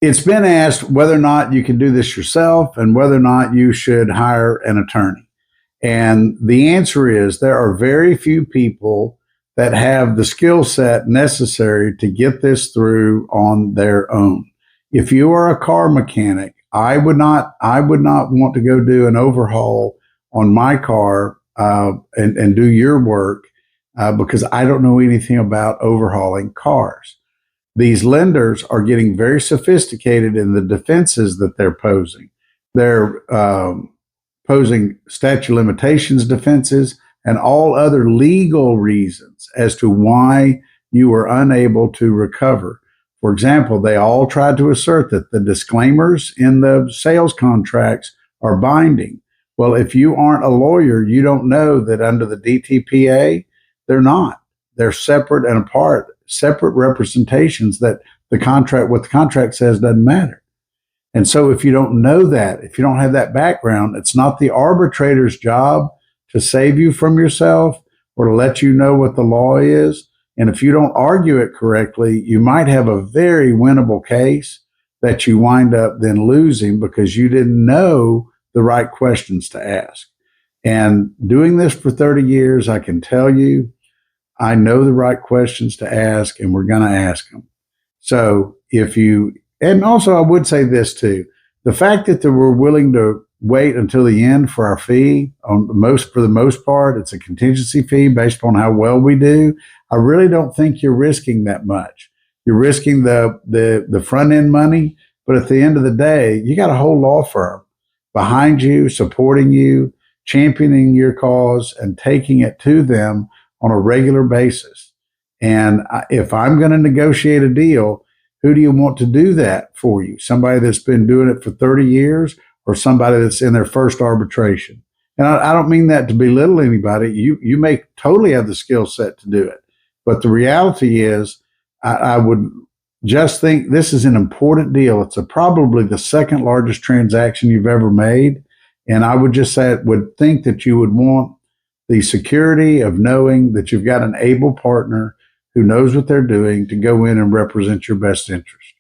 It's been asked whether or not you can do this yourself and whether or not you should hire an attorney. And the answer is there are very few people that have the skill set necessary to get this through on their own. If you are a car mechanic, I would not want to go do an overhaul on my car and do your work because I don't know anything about overhauling cars. These lenders are getting very sophisticated in the defenses that they're posing. They're posing statute of limitations defenses and all other legal reasons as to why you were unable to recover. For example, they all tried to assert that the disclaimers in the sales contracts are binding. Well, if you aren't a lawyer, you don't know that under the DTPA, they're not. They're separate and apart, separate representations that what the contract says doesn't matter. And so if you don't know that, if you don't have that background, it's not the arbitrator's job to save you from yourself or to let you know what the law is. And if you don't argue it correctly, you might have a very winnable case that you wind up then losing because you didn't know the right questions to ask. And doing this for 30 years, I can tell you, I know the right questions to ask, and we're going to ask them. So and also I would say this too, the fact that we're willing to wait until the end for our fee, for the most part, it's a contingency fee based on how well we do. I really don't think you're risking that much. You're risking the front end money, but at the end of the day, you got a whole law firm behind you, supporting you, championing your cause, and taking it to them on a regular basis. And if I'm going to negotiate a deal, who do you want to do that for you? Somebody that's been doing it for 30 years or somebody that's in their first arbitration? And I don't mean that to belittle anybody. You may totally have the skill set to do it. But the reality is, I would just think this is an important deal. It's probably the second largest transaction you've ever made. And I would just think that you would want the security of knowing that you've got an able partner who knows what they're doing to go in and represent your best interest.